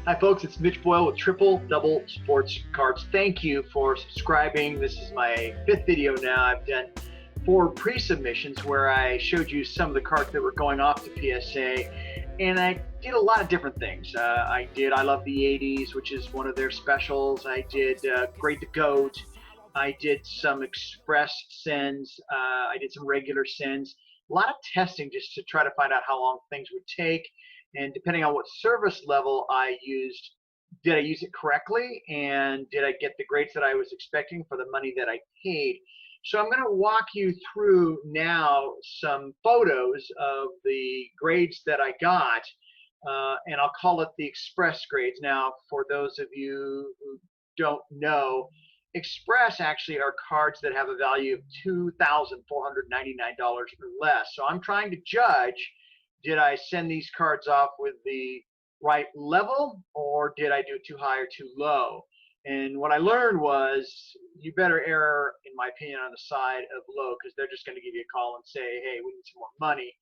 Hi folks, it's Mitch Boyle with Triple Double Sports Cards. Thank you for subscribing. This is my 5th video now. I've done 4 pre-submissions where I showed you some of the cards that were going off to PSA, and I did a lot of different things. I Love the 80s, which is one of their specials. I did Great the Goat. I did some express sends. I did some regular sends. A lot of testing just to try to find out how long things would take. And depending on what service level I used, did I use it correctly? And did I get the grades that I was expecting for the money that I paid? So I'm going to walk you through now some photos of the grades that I got, and I'll call it the express grades. Now, for those of you who don't know, express actually are cards that have a value of $2,499 or less. So I'm trying to judge, did I send these cards off with the right level, or did I do too high or too low? And what I learned was you better err, in my opinion, on the side of low, because they're just going to give you a call and say, hey, we need some more money.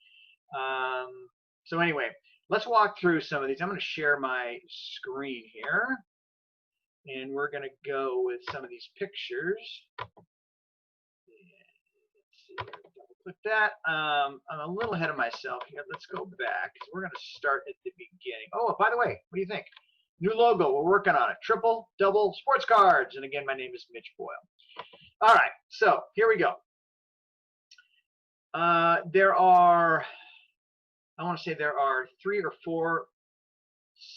So anyway, let's walk through some of these. I'm going to share my screen here, and we're going to go with some of these pictures. Click that. I'm a little ahead of myself here. Let's go back. We're going to start at the beginning. Oh, by the way, what do you think? New logo. We're working on it. Triple Double Sports Cards. And again, my name is Mitch Boyle. All right. So here we go. There are 3 or 4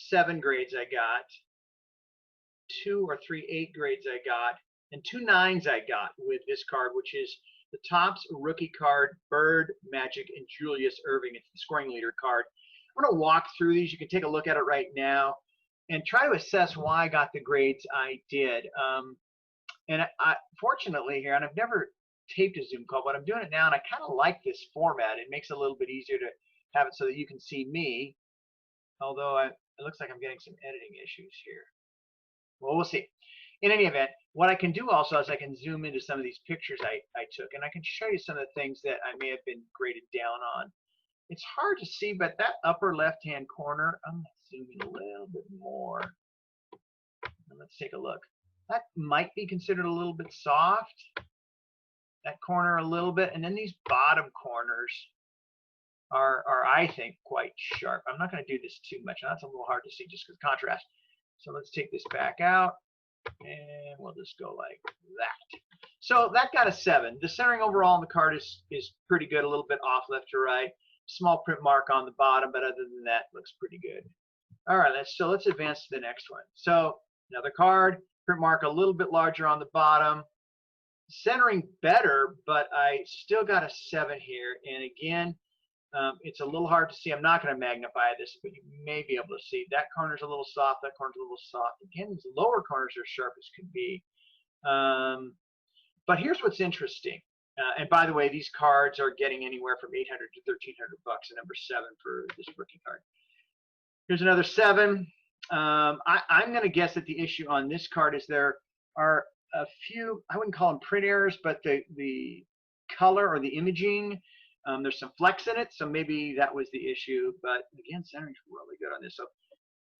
7 grades I got, 2 or 3 8 grades I got, and 2 9s I got with this card, which is the Topps rookie card, Bird, Magic, and Julius Erving. It's the scoring leader card. I'm going to walk through these. You can take a look at it right now and try to assess why I got the grades I did. And I fortunately here, and I've never taped a Zoom call, but I'm doing it now, and I kind of like this format. It makes it a little bit easier to have it so that you can see me, although it looks like I'm getting some editing issues here. Well, we'll see. In any event, what I can do also is I can zoom into some of these pictures I took, and I can show you some of the things that I may have been graded down on. It's hard to see, but that upper left-hand corner, I'm going to zoom in a little bit more. And let's take a look. That might be considered a little bit soft. That corner a little bit, and then these bottom corners are I think, quite sharp. I'm not going to do this too much. That's a little hard to see just because of contrast. So let's take this back out. And we'll just go like that. So that got a 7. The centering overall on the card is pretty good, a little bit off left to right. Small print mark on the bottom, but other than that, looks pretty good. All right, let's advance to the next one. So another card, print mark a little bit larger on the bottom. Centering better, but I still got a 7 here. And again, it's a little hard to see. I'm not going to magnify this, but you may be able to see. That corner's a little soft. That corner's a little soft. Again, these lower corners are sharp as can be. But here's what's interesting. And by the way, these cards are getting anywhere from $800 to $1,300 a number 7 for this rookie card. Here's another 7. I'm going to guess that the issue on this card is there are a few, I wouldn't call them print errors, but the color or the imaging, there's some flex in it, so maybe that was the issue. But again, centering's really good on this. So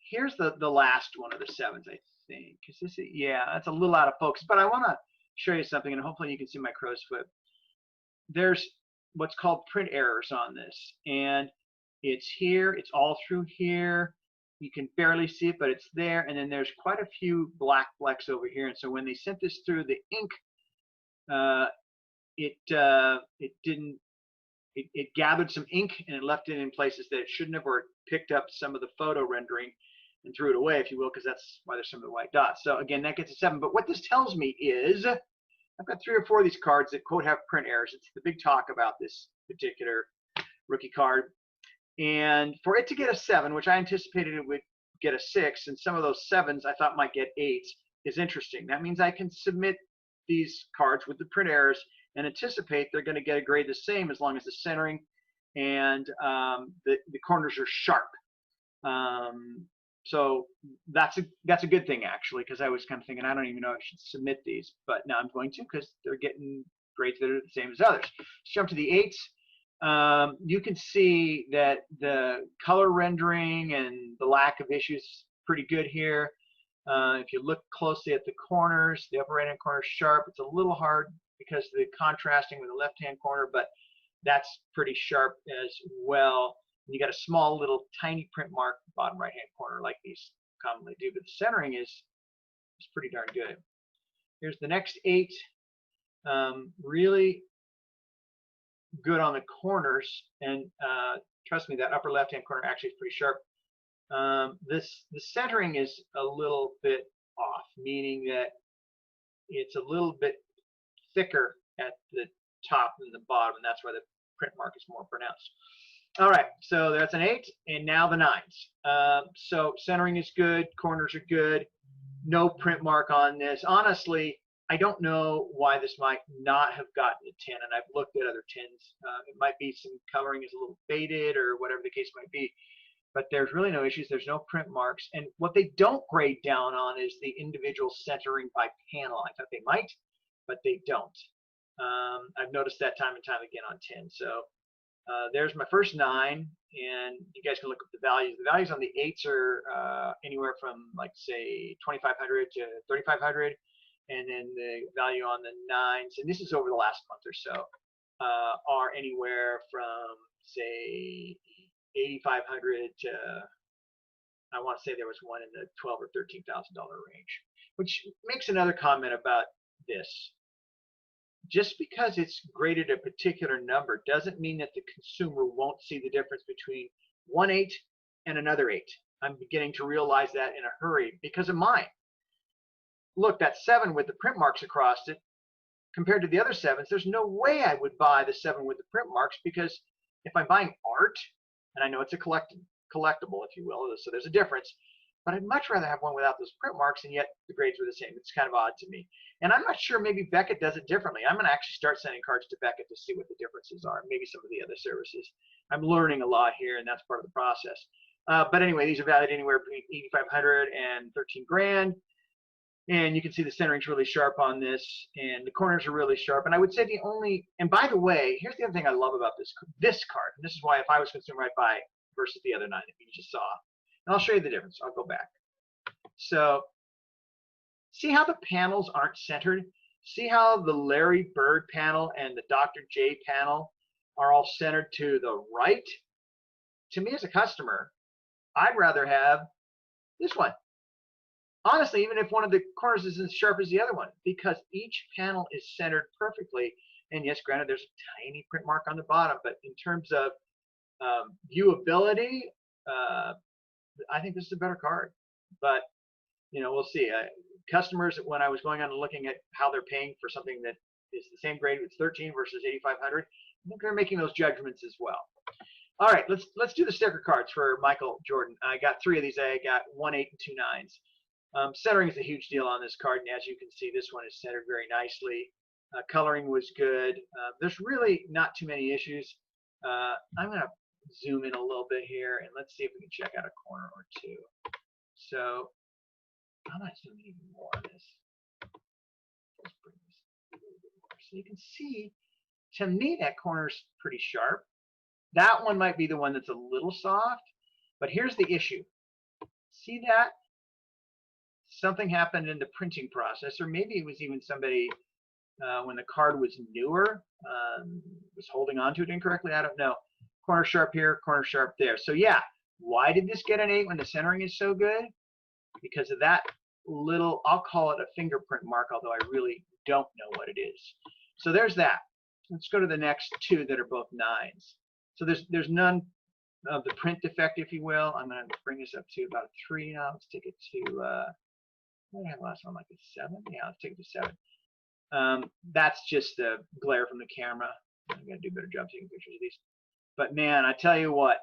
here's the last one of the 7s, I think. Is this it? Yeah, that's a little out of focus, but I want to show you something, and hopefully you can see my crow's foot. There's what's called print errors on this, and it's here. It's all through here. You can barely see it, but it's there. And then there's quite a few black flecks over here. And so when they sent this through, the ink, it gathered some ink and it left it in places that it shouldn't have, or it picked up some of the photo rendering and threw it away, if you will, because that's why there's some of the white dots. So again, that gets a 7. But what this tells me is I've got 3 or 4 of these cards that quote have print errors. It's the big talk about this particular rookie card. And for it to get a 7, which I anticipated it would get a 6, and some of those 7s I thought might get 8s, is interesting. That means I can submit these cards with the print errors and anticipate they're going to get a grade the same as long as the centering and the corners are sharp. So that's a good thing, actually, because I was kind of thinking I don't even know if I should submit these, but now I'm going to because they're getting grades that are the same as others. Let's jump to the 8s. You can see that the color rendering and the lack of issues pretty good here. If you look closely at the corners, the upper right-hand corner is sharp. It's a little hard because of the contrasting with the left-hand corner, but that's pretty sharp as well. You got a small little tiny print mark bottom right-hand corner like these commonly do, but the centering is pretty darn good. Here's the next 8. Really good on the corners, and trust me, that upper left-hand corner actually is pretty sharp. The centering is a little bit off, meaning that it's a little bit thicker at the top than the bottom, and that's why the print mark is more pronounced. All right, so that's an 8, and now the 9s. So centering is good, corners are good, no print mark on this. Honestly, I don't know why this might not have gotten a 10, and I've looked at other 10s. It might be some coloring is a little faded or whatever the case might be, but there's really no issues. There's no print marks, and what they don't grade down on is the individual centering by panel. I thought they might, but they don't. I've noticed that time and time again on 10. So there's my first 9, and you guys can look up the values. The values on the 8s are anywhere from, like, say 2,500 to 3,500. And then the value on the 9s, and this is over the last month or so, are anywhere from, say, 8,500 to, I want to say there was one in the $12,000 or $13,000 range, which makes another comment about this. Just because it's graded a particular number doesn't mean that the consumer won't see the difference between one 8 and another 8. I'm beginning to realize that in a hurry because of mine. Look, that 7 with the print marks across it, compared to the other 7s, there's no way I would buy the 7 with the print marks, because if I'm buying art, and I know it's a collectible, if you will, so there's a difference, but I'd much rather have one without those print marks, and yet the grades were the same. It's kind of odd to me. And I'm not sure, maybe Beckett does it differently. I'm going to actually start sending cards to Beckett to see what the differences are, maybe some of the other services. I'm learning a lot here, and that's part of the process. But anyway, these are valued anywhere between 8,500 and 13 grand. And you can see the centering's really sharp on this, and the corners are really sharp. And I would say the only, and by the way, here's the other thing I love about this card. And this is why if I was a consumer, I'd buy versus the other 9 that you just saw. And I'll show you the difference. I'll go back. So see how the panels aren't centered? See how the Larry Bird panel and the Dr. J panel are all centered to the right? To me as a customer, I'd rather have this one. Honestly, even if one of the corners isn't as sharp as the other one, because each panel is centered perfectly. And yes, granted, there's a tiny print mark on the bottom, but in terms of viewability, I think this is a better card. But, you know, we'll see. Customers, when I was going on and looking at how they're paying for something that is the same grade, it's 13 versus 8,500, I think they're making those judgments as well. All right, let's do the sticker cards for Michael Jordan. I got 3 of these. I got 1 8 and 2 9s. Centering is a huge deal on this card, and as you can see, this one is centered very nicely. Coloring was good. There's really not too many issues. I'm going to zoom in a little bit here, and let's see if we can check out a corner or two. So I'm going to zoom in even more on this. Let's bring this a little bit more. So you can see, to me, that corner's pretty sharp. That one might be the one that's a little soft, but here's the issue. See that? Something happened in the printing process, or maybe it was even somebody when the card was newer was holding on to it incorrectly. I don't know. Corner sharp here, corner sharp there. So yeah, why did this get an 8 when the centering is so good? Because of that little, I'll call it a fingerprint mark, although I really don't know what it is. So there's that. Let's go to the next 2 that are both 9s. So there's none of the print defect, if you will. I'm going to bring this up to about a 3 now. Let's take it to what did I have last one, like a 7? Yeah, let's take it to 7. That's just the glare from the camera. I'm going to do a better job taking pictures of these. But man, I tell you what,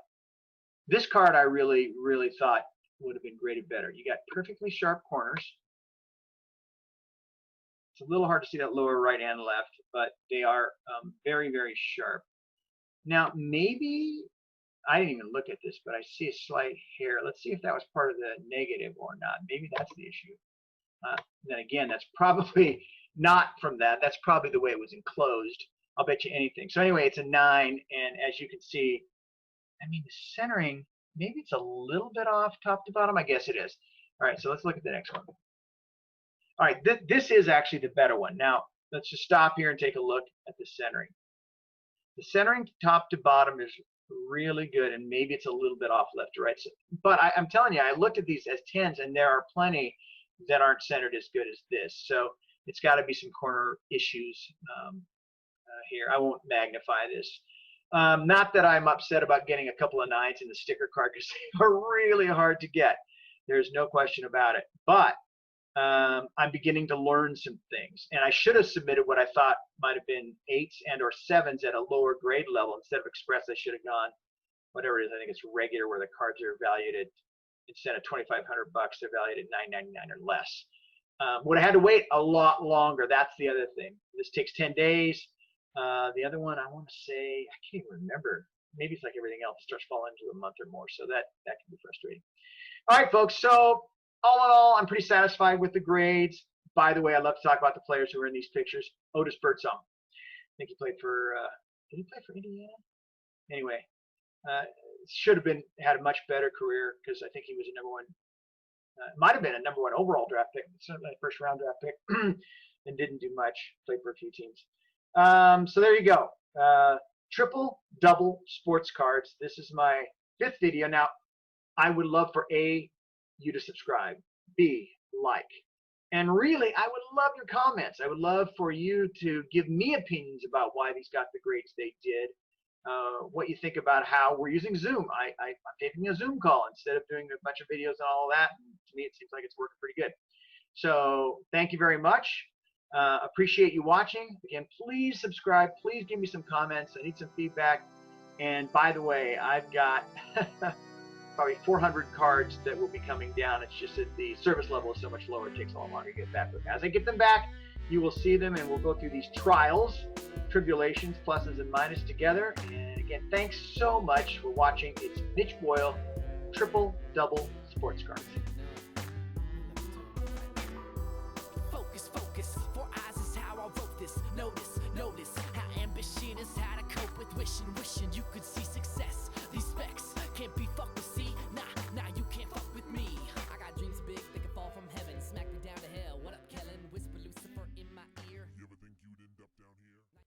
this card I really, really thought would have been graded better. You got perfectly sharp corners. It's a little hard to see that lower right and left, but they are very, very sharp. Now, maybe, I didn't even look at this, but I see a slight hair. Let's see if that was part of the negative or not. Maybe that's the issue. Then again, that's probably not from that. That's probably the way it was enclosed. I'll bet you anything. So anyway, it's a 9, and as you can see, I mean, the centering, maybe it's a little bit off top to bottom. I guess it is. All right, so let's look at the next one. All right, this is actually the better one. Now, let's just stop here and take a look at the centering. The centering top to bottom is really good, and maybe it's a little bit off left to right. So, but I'm telling you, I looked at these as 10s, and there are plenty that aren't centered as good as this. So it's got to be some corner issues here. I won't magnify this. Not that I'm upset about getting a couple of 9s in the sticker card, because they are really hard to get. There's no question about it. But I'm beginning to learn some things, and I should have submitted what I thought might have been 8s and or 7s at a lower grade level. Instead of Express, I should have gone whatever it is. I think it's regular, where the cards are valued at, instead of $2,500, they're valued at $9.99 or less. Would have had to wait a lot longer. That's the other thing. This takes 10 days. The other one, I want to say, I can't even remember. Maybe it's like everything else, it starts falling into a month or more. So that can be frustrating. All right, folks. So all in all, I'm pretty satisfied with the grades. By the way, I love to talk about the players who are in these pictures. Otis Birdsong. I think he played for, did he play for Indiana? Anyway, should have had a much better career, because I think he was a #1, might have been a #1 overall draft pick, certainly a first round draft pick, and didn't do much, played for a few teams. So there you go. Triple double sports cards. This is my 5th video. Now, I would love for A, you to subscribe, B, like, and really, I would love your comments. I would love for you to give me opinions about why these got the grades they did, what you think about how we're using Zoom. I'm taking a Zoom call instead of doing a bunch of videos and all of that. And to me, it seems like it's working pretty good. So thank you very much. Appreciate you watching. Again, please subscribe. Please give me some comments. I need some feedback. And by the way, I've got probably 400 cards that will be coming down. It's just that the service level is so much lower, it takes a lot longer to get back. But as I get them back, you will see them, and we'll go through these trials, tribulations, pluses and minuses together. And again, thanks so much for watching. It's Mitch Boyle, Triple Double Sports Cards. Focus, focus. 4 eyes is how I wrote this. Notice how ambition is how to cope with wishing you could see success.